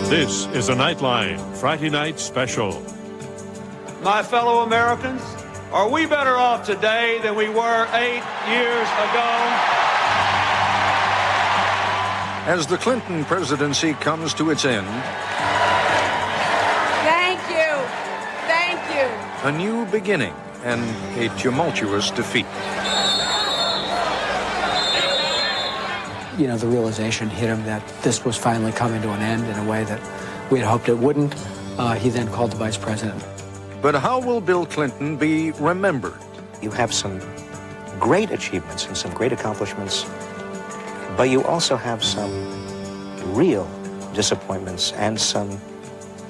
This is a Nightline Friday night special. My fellow Americans, are we better off today than we were 8 years ago? As the Clinton presidency comes to its end, thank you. Thank you. A new beginning and a tumultuous defeat. You know, the realization hit him that this was finally coming to an end in a way that we had hoped it wouldn't. He then called the vice president. But how will Bill Clinton be remembered? You have some great achievements and some great accomplishments, but you also have some real disappointments and some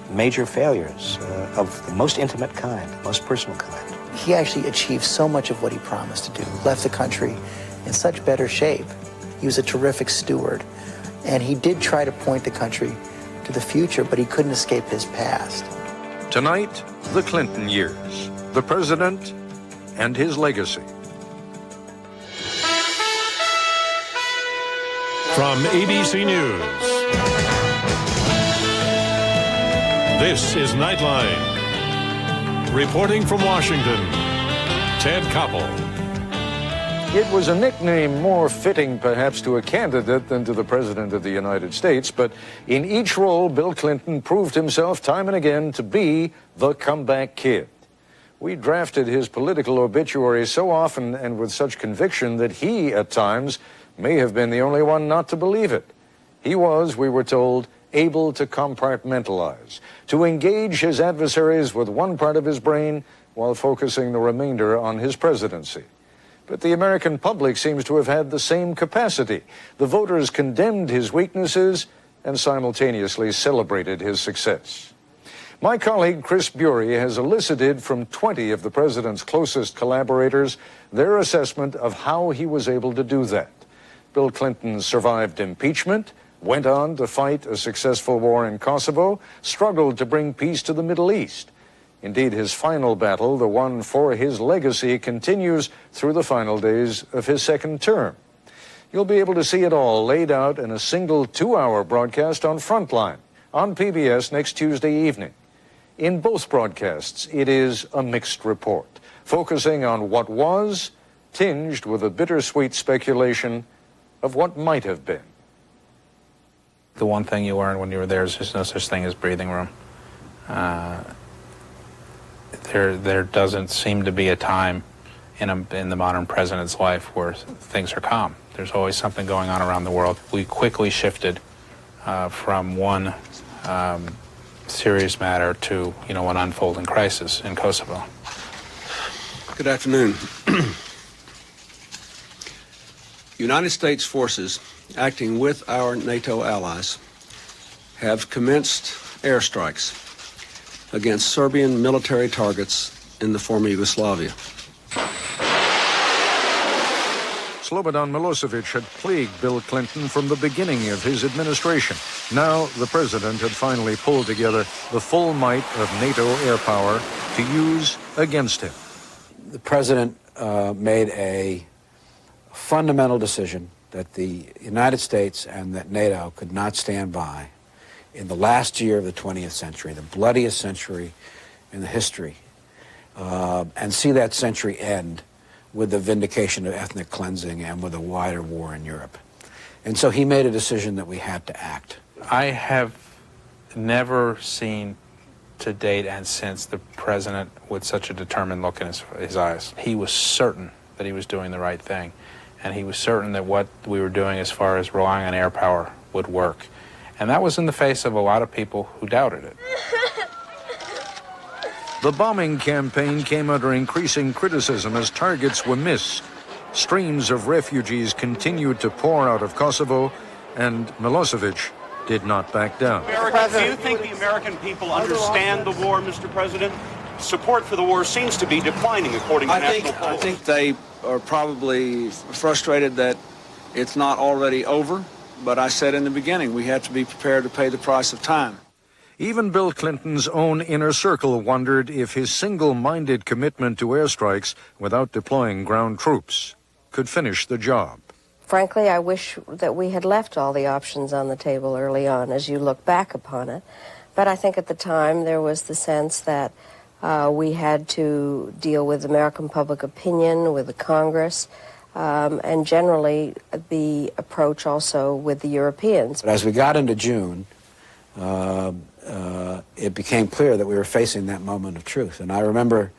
major failures of the most intimate kind, most personal kind. He actually achieved so much of what he promised to do, left the country in such better shape. He was a terrific steward, and he did try to point the country to the future, but he couldn't escape his past. Tonight, the Clinton years, the president and his legacy. From ABC News, this is Nightline. Reporting from Washington, Ted Koppel. It was a nickname more fitting perhaps to a candidate than to the President of the United States, but in each role, Bill Clinton proved himself time and again to be the comeback kid. We drafted his political obituary so often and with such conviction that he, at times, may have been the only one not to believe it. He was, we were told, able to compartmentalize, to engage his adversaries with one part of his brain while focusing the remainder on his presidency. But the American public seems to have had the same capacity. The voters condemned his weaknesses and simultaneously celebrated his success. My colleague Chris Bury has elicited from 20 of the president's closest collaborators their assessment of how he was able to do that. Bill Clinton survived impeachment, went on to fight a successful war in Kosovo, struggled to bring peace to the Middle East. Indeed, his final battle, the one for his legacy, continues through the final days of his second term. You'll be able to see it all laid out in a single 2-hour broadcast on Frontline on PBS next Tuesday evening. In both broadcasts, it is a mixed report, focusing on what was, tinged with a bittersweet speculation of what might have been. The one thing you learn when you were there is there's no such thing as breathing room. There doesn't seem to be a time in the modern president's life where things are calm. There's always something going on around the world. We quickly shifted from one serious matter to, an unfolding crisis in Kosovo. Good afternoon. United States forces, acting with our NATO allies, have commenced airstrikes against Serbian military targets in the former Yugoslavia. Slobodan Milosevic had plagued Bill Clinton from the beginning of his administration. Now the president had finally pulled together the full might of NATO air power to use against him. The president made a fundamental decision that the United States and that NATO could not stand by in the last year of the 20th century, the bloodiest century in the history, and see that century end with the vindication of ethnic cleansing and with a wider war in Europe. And so he made a decision that we had to act. I have never seen to date and since the president with such a determined look in his eyes. He was certain that he was doing the right thing, and he was certain that what we were doing as far as relying on air power would work. And that was in the face of a lot of people who doubted it. The bombing campaign came under increasing criticism as targets were missed. Streams of refugees continued to pour out of Kosovo, and Milosevic did not back down. Do you think the American people understand the war, Mr. President? Support for the war seems to be declining, according to national polls. I think they are probably frustrated that it's not already over. But I said in the beginning, we have to be prepared to pay the price of time. Even Bill Clinton's own inner circle wondered if his single-minded commitment to airstrikes without deploying ground troops could finish the job. frankly, I wish that we had left all the options on the table early on as you look back upon it. But I think at the time there was the sense that we had to deal with American public opinion, with the Congress, and generally the approach also with the Europeans. But as we got into June, it became clear that we were facing that moment of truth. And I remember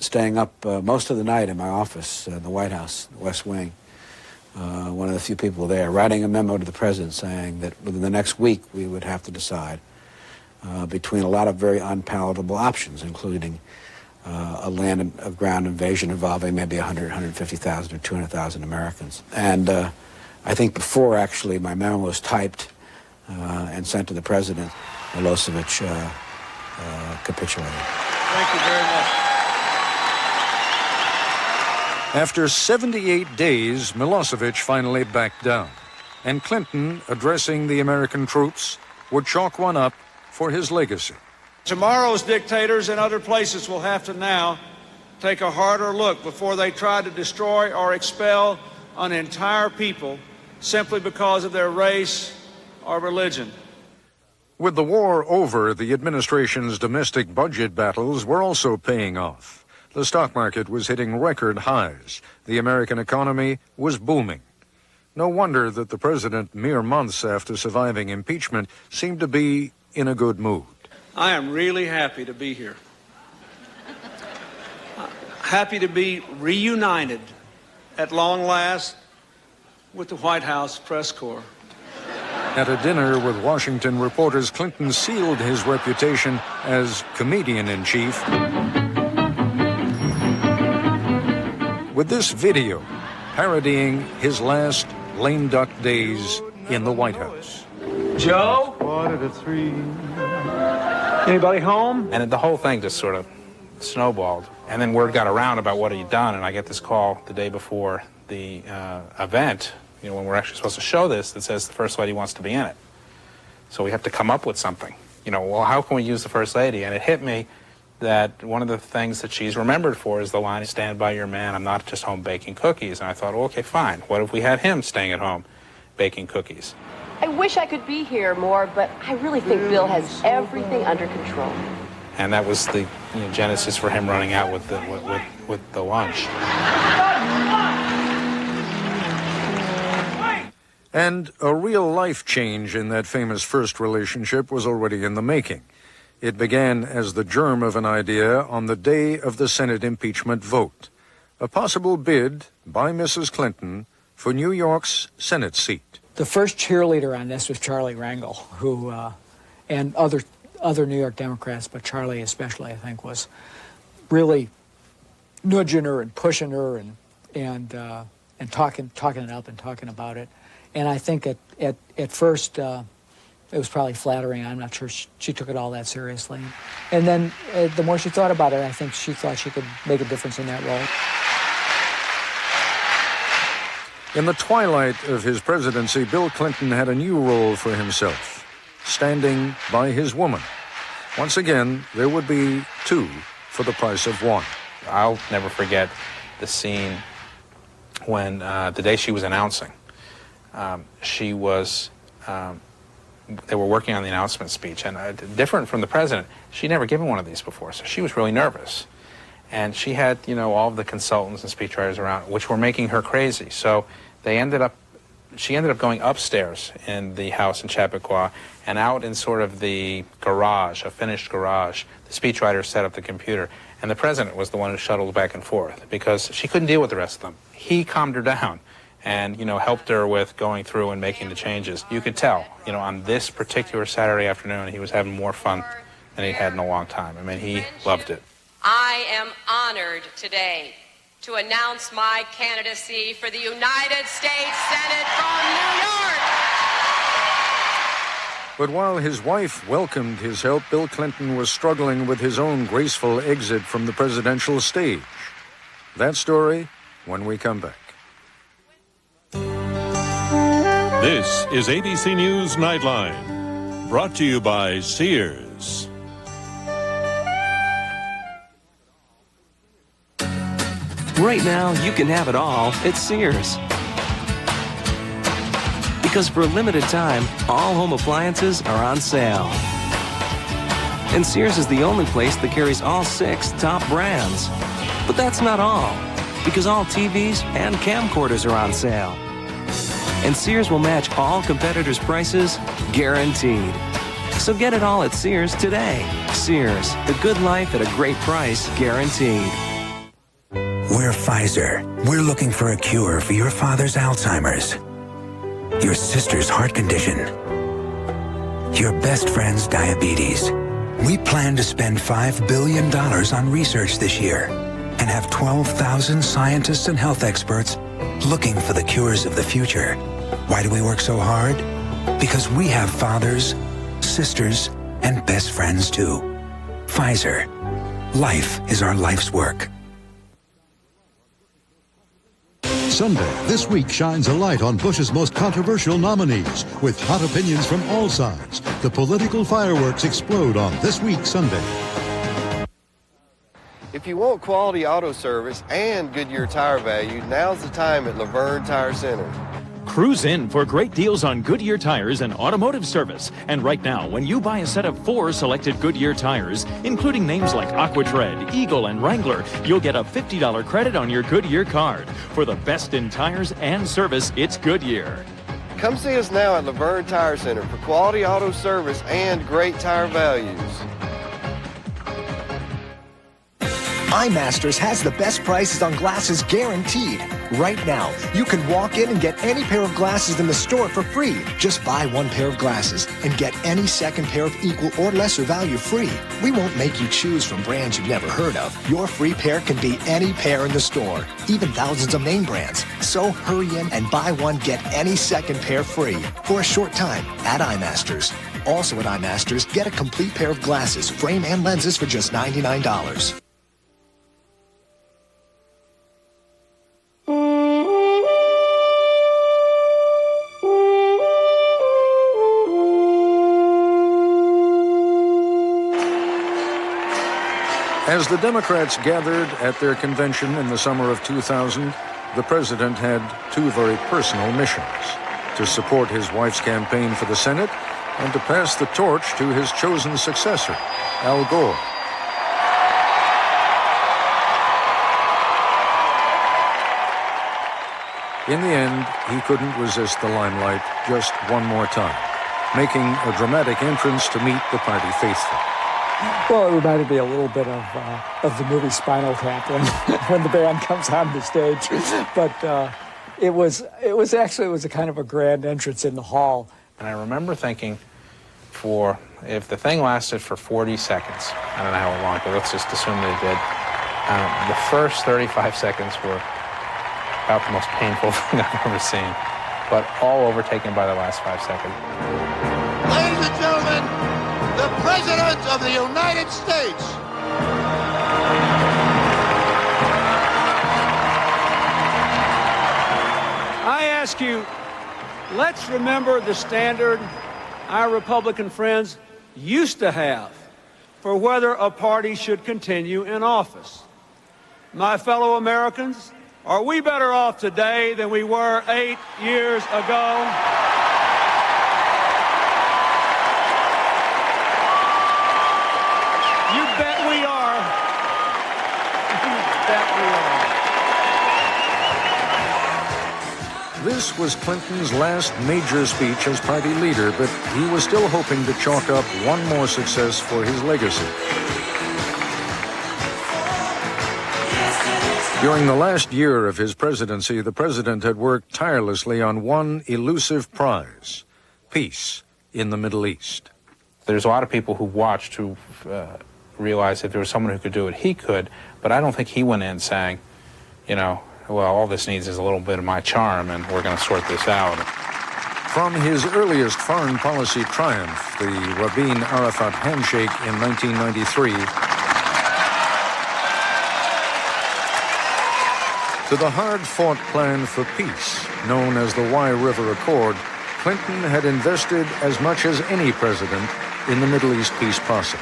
staying up most of the night in my office in the White House, the West Wing, one of the few people there, writing a memo to the president saying that within the next week we would have to decide between a lot of very unpalatable options, including a land of ground invasion involving maybe 100, 150,000 or 200,000 Americans. And I think before actually my memo was typed and sent to the president, Milosevic capitulated. Thank you very much. After 78 days, Milosevic finally backed down, and Clinton, addressing the American troops, would chalk one up for his legacy. Tomorrow's dictators in other places will have to now take a harder look before they try to destroy or expel an entire people simply because of their race or religion. With the war over, the administration's domestic budget battles were also paying off. The stock market was hitting record highs. The American economy was booming. No wonder that the president, mere months after surviving impeachment, seemed to be in a good mood. I am really happy to be here. Happy to be reunited at long last with the White House press corps. At a dinner with Washington reporters, Clinton sealed his reputation as comedian-in-chief with this video parodying his last lame duck days in the White House. Joe? 2:45. Anybody home? And the whole thing just sort of snowballed. And then word got around about what he'd done, and I get this call the day before the event, when we're actually supposed to show this, that says the First Lady wants to be in it. So we have to come up with something. Well, how can we use the First Lady? And it hit me that one of the things that she's remembered for is the line, "Stand by your man, I'm not just home baking cookies." And I thought, well, okay, fine. What if we had him staying at home baking cookies? I wish I could be here more, but I really think Bill has everything under control. And that was the genesis for him running out with the lunch. And a real-life change in that famous first relationship was already in the making. It began as the germ of an idea on the day of the Senate impeachment vote, a possible bid by Mrs. Clinton for New York's Senate seat. The first cheerleader on this was Charlie Rangel, who, and other New York Democrats, but Charlie especially, I think, was really nudging her and pushing her and talking it up and talking about it. And I think at first it was probably flattering. I'm not sure she took it all that seriously. And then the more she thought about it, I think she thought she could make a difference in that role. In the twilight of his presidency, Bill Clinton had a new role for himself, standing by his woman. Once again, there would be two for the price of one. I'll never forget the scene when, the day she was announcing, they were working on the announcement speech, and different from the president, she'd never given one of these before, so she was really nervous. And she had, all of the consultants and speechwriters around, which were making her crazy. So she ended up going upstairs in the house in Chappaqua and out in sort of the garage, a finished garage. The speechwriter set up the computer, and the president was the one who shuttled back and forth because she couldn't deal with the rest of them. He calmed her down and, helped her with going through and making the changes. You could tell, on this particular Saturday afternoon, he was having more fun than he had in a long time. I mean, he loved it. I am honored today to announce my candidacy for the United States Senate from New York. But while his wife welcomed his help, Bill Clinton was struggling with his own graceful exit from the presidential stage. That story when we come back. This is ABC News Nightline, brought to you by Sears. Right now, you can have it all at Sears. Because for a limited time, all home appliances are on sale. And Sears is the only place that carries all 6 top brands. But that's not all, because all TVs and camcorders are on sale. And Sears will match all competitors' prices, guaranteed. So get it all at Sears today. Sears, the good life at a great price, guaranteed. We're Pfizer. We're looking for a cure for your father's Alzheimer's, your sister's heart condition, your best friend's diabetes. We plan to spend $5 billion on research this year and have 12,000 scientists and health experts looking for the cures of the future. Why do we work so hard? Because we have fathers, sisters, and best friends too. Pfizer. Life is our life's work. Sunday, this week shines a light on Bush's most controversial nominees with hot opinions from all sides. The political fireworks explode on This Week Sunday. If you want quality auto service and Goodyear tire value, now's the time at Laverne Tire Center. Cruise in for great deals on Goodyear tires and automotive service. And right now, when you buy a set of 4 selected Goodyear tires, including names like Aquatred, Eagle, and Wrangler, you'll get a $50 credit on your Goodyear card. For the best in tires and service, it's Goodyear. Come see us now at Laverne Tire Center for quality auto service and great tire values. iMasters has the best prices on glasses guaranteed. Right now, you can walk in and get any pair of glasses in the store for free. Just buy 1 pair of glasses and get any second pair of equal or lesser value free. We won't make you choose from brands you've never heard of. Your free pair can be any pair in the store, even thousands of name brands. So hurry in and buy 1, get any second pair free for a short time at iMasters. Also at iMasters, get a complete pair of glasses, frame and lenses for just $99. As the Democrats gathered at their convention in the summer of 2000, the president had 2 very personal missions: to support his wife's campaign for the Senate and to pass the torch to his chosen successor, Al Gore. In the end, he couldn't resist the limelight just one more time, making a dramatic entrance to meet the party faithful. Well, it reminded me a little bit of the movie Spinal Tap when the band comes on the stage. But it was a kind of a grand entrance in the hall. And I remember thinking, if the thing lasted for 40 seconds, I don't know how long, but let's just assume that it did. The first 35 seconds were about the most painful thing I've ever seen, but all overtaken by the last 5 seconds. Ladies and gentlemen, the President of the United States. I ask you, let's remember the standard our Republican friends used to have for whether a party should continue in office. My fellow Americans, are we better off today than we were 8 years ago? You bet we are. You bet we are. This was Clinton's last major speech as party leader, but he was still hoping to chalk up one more success for his legacy. During the last year of his presidency, the president had worked tirelessly on one elusive prize: peace in the Middle East. There's a lot of people who watched who realized if there was someone who could do it, he could, but I don't think he went in saying, you know, well, all this needs is a little bit of my charm, and we're going to sort this out. From his earliest foreign policy triumph, the Rabin-Arafat handshake in 1993, to the hard-fought plan for peace, known as the Wye River Accord, Clinton had invested as much as any president in the Middle East peace process.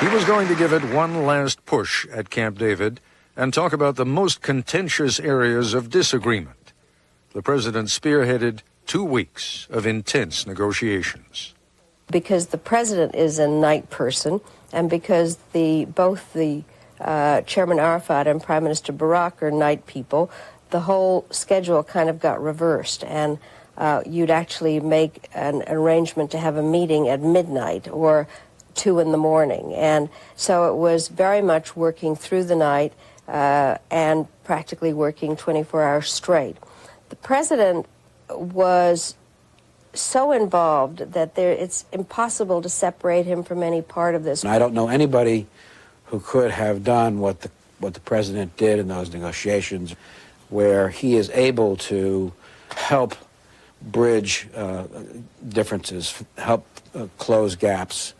He was going to give it one last push at Camp David and talk about the most contentious areas of disagreement: the president spearheaded 2 weeks of intense negotiations. Because the president is a night person, and because both the Chairman Arafat and Prime Minister Barak are night people, the whole schedule kind of got reversed, and you'd actually make an arrangement to have a meeting at midnight or 2 in the morning. And so it was very much working through the night and practically working 24 hours straight. The president was so involved that it's impossible to separate him from any part of this. I don't know anybody who could have done what the president did in those negotiations, where he is able to help bridge differences, help close gaps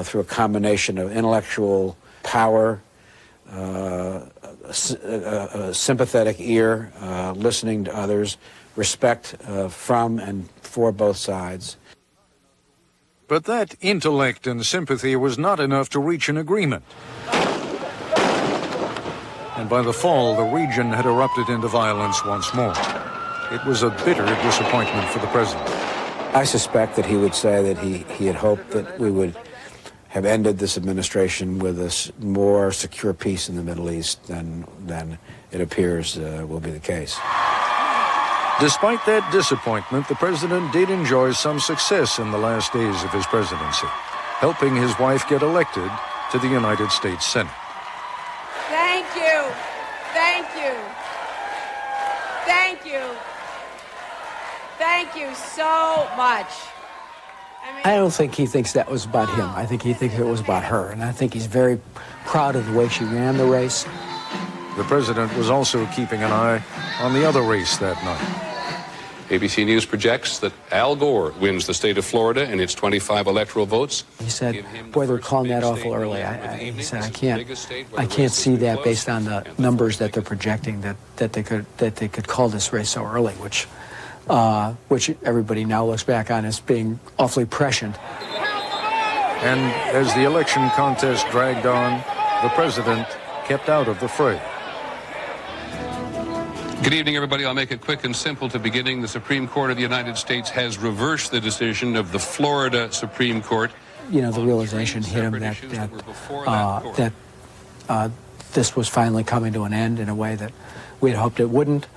through a combination of intellectual power, a sympathetic ear, listening to others, respect from and for both sides. But that intellect and sympathy was not enough to reach an agreement. And by the fall, the region had erupted into violence once more. It was a bitter disappointment for the president. I suspect that he would say that he had hoped that we would have ended this administration with a more secure peace in the Middle East than it appears will be the case. Despite that disappointment, the president did enjoy some success in the last days of his presidency, helping his wife get elected to the United States Senate. Thank you. Thank you. Thank you. Thank you so much. I don't think he thinks that was about him. I think he thinks it was about her, and I think he's very proud of the way she ran the race. The president was also keeping an eye on the other race that night. ABC News projects that Al Gore wins the state of Florida in its 25 electoral votes. He said, boy, they're calling that awful early. He said, I can't see that based on the numbers that they're projecting that they could call this race so early, which everybody now looks back on as being awfully prescient. And as the election contest dragged on, the president kept out of the fray. Good evening, everybody. I'll make it quick and simple to beginning. The Supreme Court of the United States has reversed the decision of the Florida Supreme Court. You know, the realization hit him that this was finally coming to an end in a way that we had hoped it wouldn't.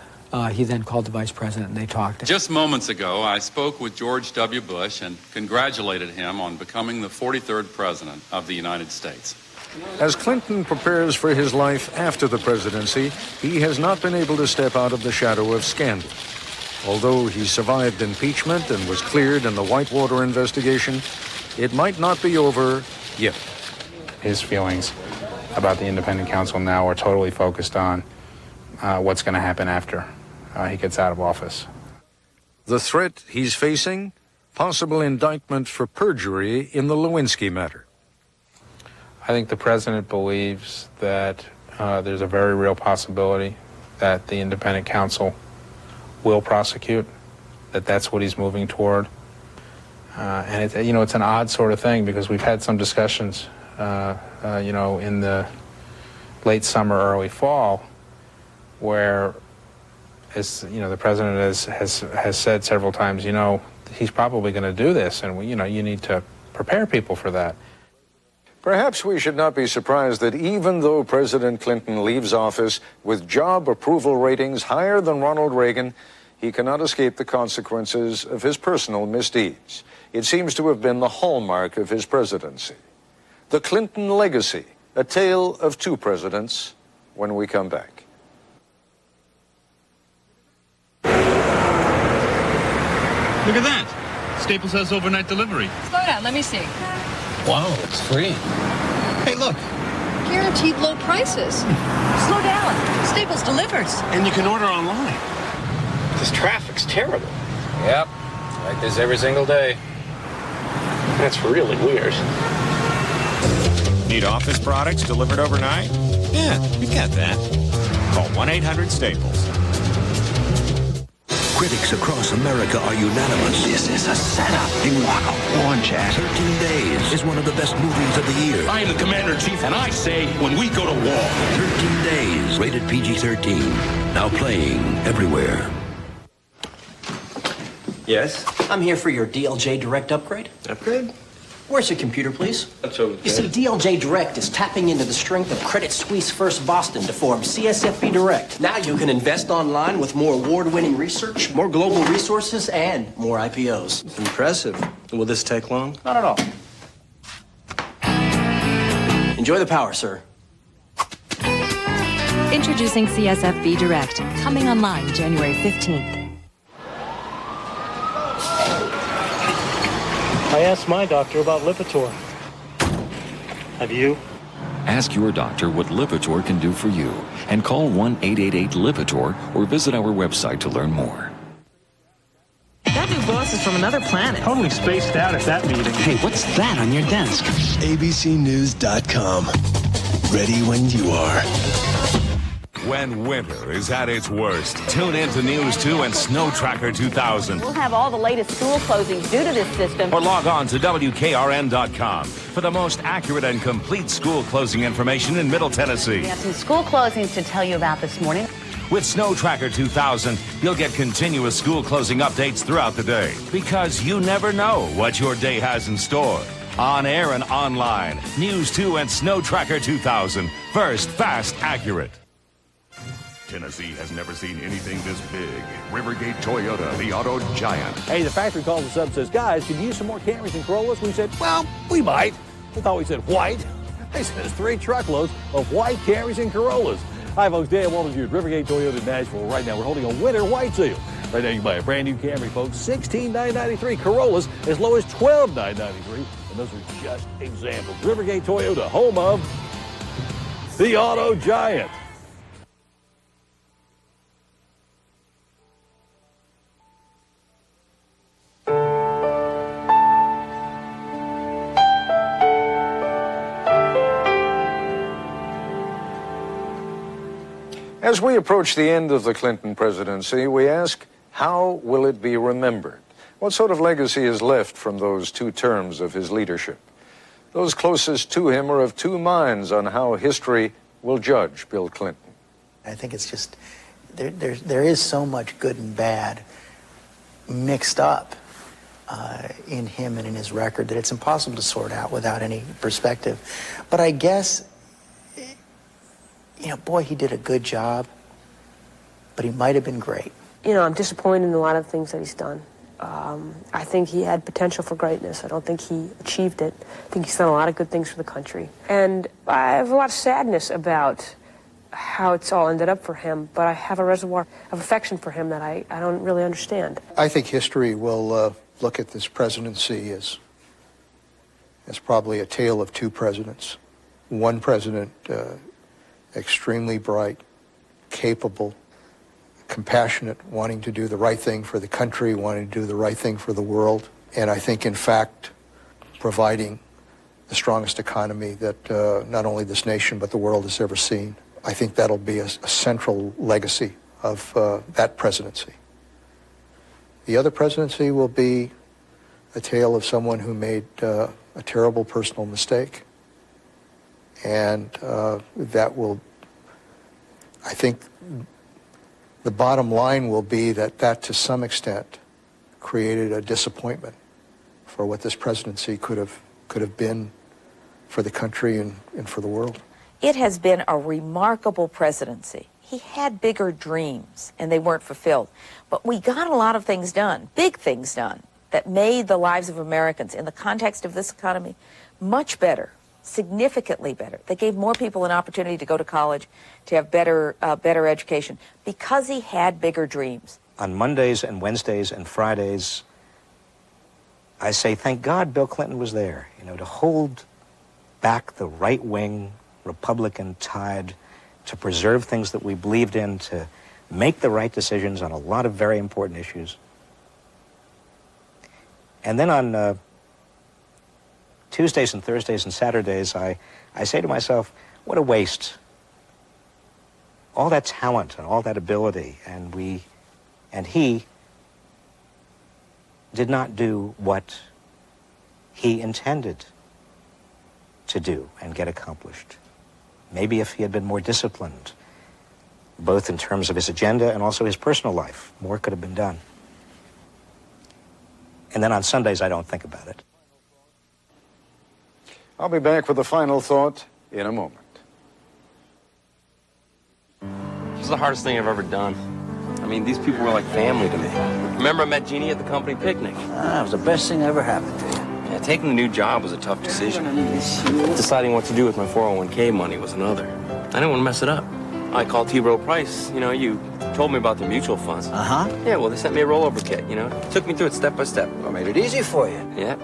He then called the vice president and they talked. Just moments ago, I spoke with George W. Bush and congratulated him on becoming the 43rd president of the United States. As Clinton prepares for his life after the presidency, he has not been able to step out of the shadow of scandal. Although he survived impeachment and was cleared in the Whitewater investigation, it might not be over yet. His feelings about the independent counsel now are totally focused on what's going to happen after he gets out of office. The threat he's facing? Possible indictment for perjury in the Lewinsky matter. I think the president believes that there's a very real possibility that the independent counsel will prosecute, that's what he's moving toward. And it's an odd sort of thing because we've had some discussions, in the late summer, early fall, where, the president has said several times, he's probably going to do this, and you need to prepare people for that. Perhaps we should not be surprised that even though President Clinton leaves office with job approval ratings higher than Ronald Reagan, he cannot escape the consequences of his personal misdeeds. It seems to have been the hallmark of his presidency. The Clinton legacy, a tale of two presidents, when we come back. Look at that. Staples has overnight delivery. Slow down, let me see. Wow, it's free. Hey, look. Guaranteed low prices. Slow down. Staples delivers. And you can order online. This traffic's terrible. Yep. Like this every single day. That's really weird. Need office products delivered overnight? Yeah, we've got that. Call 1-800-STAPLES. Critics across America are unanimous. This is a setup. You want a war, Jack. 13 Days is one of the best movies of the year. I am the Commander-in-Chief, and I say when we go to war. 13 Days, rated PG-13. Now playing everywhere. Yes? I'm here for your DLJ Direct upgrade. Upgrade? Where's your computer, please? That's over there. You see, DLJ Direct is tapping into the strength of Credit Suisse First Boston to form CSFB Direct. Now you can invest online with more award-winning research, more global resources, and more IPOs. It's impressive. Will this take long? Not at all. Enjoy the power, sir. Introducing CSFB Direct, coming online January 15th. I asked my doctor about Lipitor. Have you? Ask your doctor what Lipitor can do for you and call 1-888-LIPITOR or visit our website to learn more. That new boss is from another planet. Totally spaced out at that meeting. Hey, what's that on your desk? ABCnews.com. Ready when you are. When winter is at its worst, tune in to News 2 and Snow Tracker 2000. We'll have all the latest school closings due to this system. Or log on to WKRN.com for the most accurate and complete school closing information in Middle Tennessee. We have some school closings to tell you about this morning. With Snow Tracker 2000, you'll get continuous school closing updates throughout the day because you never know what your day has in store. On air and online, News 2 and Snow Tracker 2000. First, fast, accurate. Tennessee has never seen anything this big. Rivergate Toyota, the auto giant. Hey, the factory calls us up and says, guys, could you use some more Camrys and Corollas? We said, well, we might. We thought we said white. They sent us 3 truckloads of white Camrys and Corollas. Hi, folks. Dan Walters here at Rivergate Toyota in Nashville. Right now, we're holding a winter white sale. Right now, you can buy a brand new Camry, folks. $16,993. Corollas as low as $12,993. And those are just examples. Rivergate Toyota, home of the auto giant. As we approach the end of the Clinton presidency, we ask, how will it be remembered? What sort of legacy is left from those 2 terms of his leadership? Those closest to him are of 2 minds on how history will judge Bill Clinton. I think it's just, there is so much good and bad mixed up in him and in his record that it's impossible to sort out without any perspective. But I guess, you know, boy, he did a good job, but he might have been great. You know, I'm disappointed in a lot of things that he's done. I think he had potential for greatness. I don't think he achieved it. I think he's done a lot of good things for the country. And I have a lot of sadness about how it's all ended up for him, but I have a reservoir of affection for him that I don't really understand. I think history will look at this presidency as probably a tale of 2 presidents. One president extremely bright, capable, compassionate, wanting to do the right thing for the country, wanting to do the right thing for the world, and I think, in fact, providing the strongest economy that not only this nation but the world has ever seen. I think that'll be a central legacy of that presidency. The other presidency will be a tale of someone who made a terrible personal mistake. And that will, I think, the bottom line will be that to some extent created a disappointment for what this presidency could have been for the country and for the world. It has been a remarkable presidency. He had bigger dreams, and they weren't fulfilled. But we got a lot of things done, big things done, that made the lives of Americans, in the context of this economy, much better. Significantly better. They gave more people an opportunity to go to college, to have better education, because he had bigger dreams. On Mondays and Wednesdays and Fridays, I say, thank God Bill Clinton was there, you know, to hold back the right-wing Republican tide, to preserve things that we believed in, to make the right decisions on a lot of very important issues. And then on Tuesdays and Thursdays and Saturdays, I say to myself, what a waste. All that talent and all that ability, and he did not do what he intended to do and get accomplished. Maybe if he had been more disciplined, both in terms of his agenda and also his personal life, more could have been done. And then on Sundays, I don't think about it. I'll be back with a final thought in a moment. This is the hardest thing I've ever done. I mean, these people were like family to me. Remember I met Jeannie at the company picnic? That was the best thing that ever happened to you. Yeah, taking the new job was a tough decision. Deciding what to do with my 401k money was another. I didn't want to mess it up. I called T. Rowe Price. You know, you told me about the mutual funds. Uh-huh. Yeah, well, they sent me a rollover kit, you know. Took me through it step by step. Well, made it easy for you. Yeah,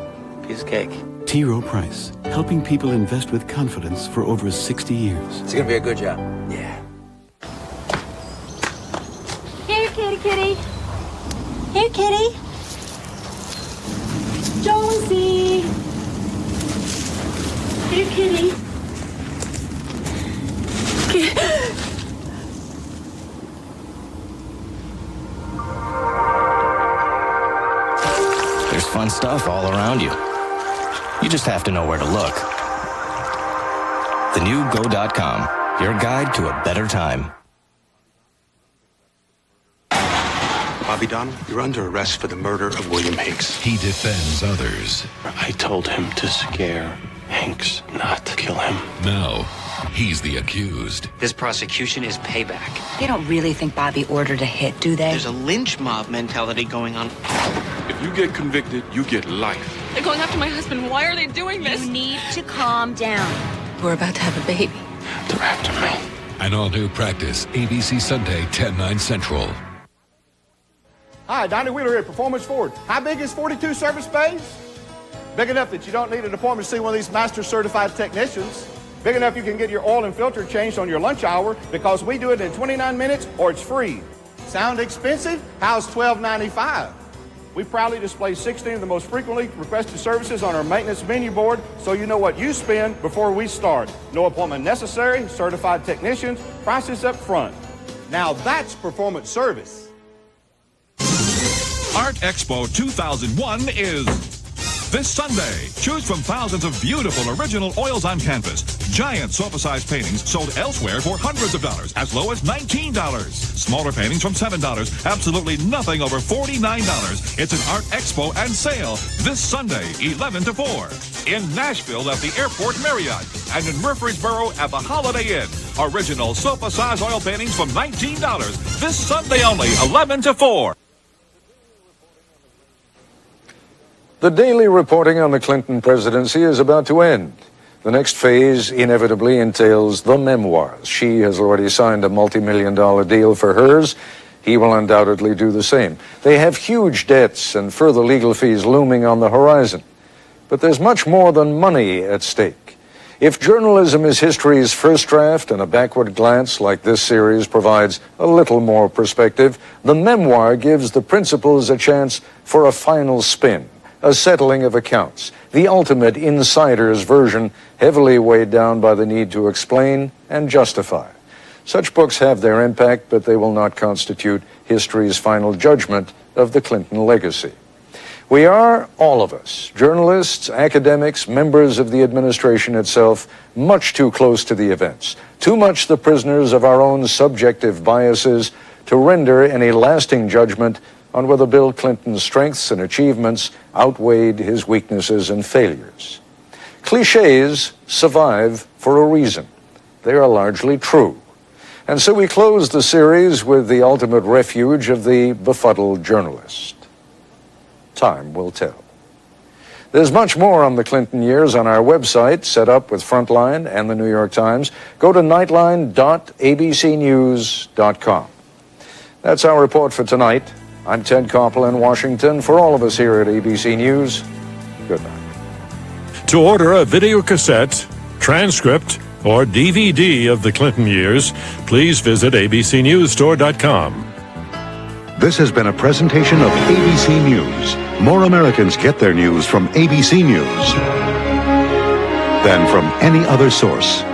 piece of cake. T. Rowe Price, helping people invest with confidence for over 60 years. It's gonna be a good job. Yeah. Here, kitty, kitty. Here, kitty. Jonesy. Here, kitty. There's fun stuff all around you. You just have to know where to look. The new Go.com, your guide to a better time. Bobby Donald, you're under arrest for the murder of William Hanks. He defends others. I told him to scare Hanks, not kill him. Now, he's the accused. This prosecution is payback. They don't really think Bobby ordered a hit, do they? There's a lynch mob mentality going on. If you get convicted, you get life. They're going after my husband. Why are they doing this? You need to calm down. We're about to have a baby. They're after me. An all-new Practice, ABC Sunday, 10/9 Central. Hi, Donnie Wheeler here at Performance Ford. How big is 42 service bays? Big enough that you don't need an appointment to see one of these master certified technicians. Big enough you can get your oil and filter changed on your lunch hour because we do it in 29 minutes or it's free. Sound expensive? How's $12.95? We proudly display 16 of the most frequently requested services on our maintenance menu board so you know what you spend before we start. No appointment necessary, certified technicians, prices up front. Now that's performance service. Art Expo 2001 is this Sunday. Choose from thousands of beautiful original oils on canvas. Giant sofa-sized paintings sold elsewhere for hundreds of dollars, as low as $19. Smaller paintings from $7. Absolutely nothing over $49. It's an Art Expo and sale this Sunday, 11 to 4. In Nashville at the Airport Marriott and in Murfreesboro at the Holiday Inn. Original sofa-sized oil paintings from $19. This Sunday only, 11 to 4. The daily reporting on the Clinton presidency is about to end. The next phase inevitably entails the memoirs. She has already signed a multi-million-dollar deal for hers. He will undoubtedly do the same. They have huge debts and further legal fees looming on the horizon. But there's much more than money at stake. If journalism is history's first draft and a backward glance like this series provides a little more perspective, the memoir gives the principals a chance for a final spin. A settling of accounts, the ultimate insider's version, heavily weighed down by the need to explain and justify. Such books have their impact, but they will not constitute history's final judgment of the Clinton legacy. We are, all of us, journalists, academics, members of the administration itself, much too close to the events, too much the prisoners of our own subjective biases to render any lasting judgment on whether Bill Clinton's strengths and achievements outweighed his weaknesses and failures. Clichés survive for a reason. They are largely true. And so we close the series with the ultimate refuge of the befuddled journalist. Time will tell. There's much more on the Clinton years on our website, set up with Frontline and the New York Times. Go to nightline.abcnews.com. That's our report for tonight. I'm Ted Koppel in Washington. For all of us here at ABC News, good night. To order a video cassette, transcript, or DVD of the Clinton years, please visit abcnewsstore.com. This has been a presentation of ABC News. More Americans get their news from ABC News than from any other source.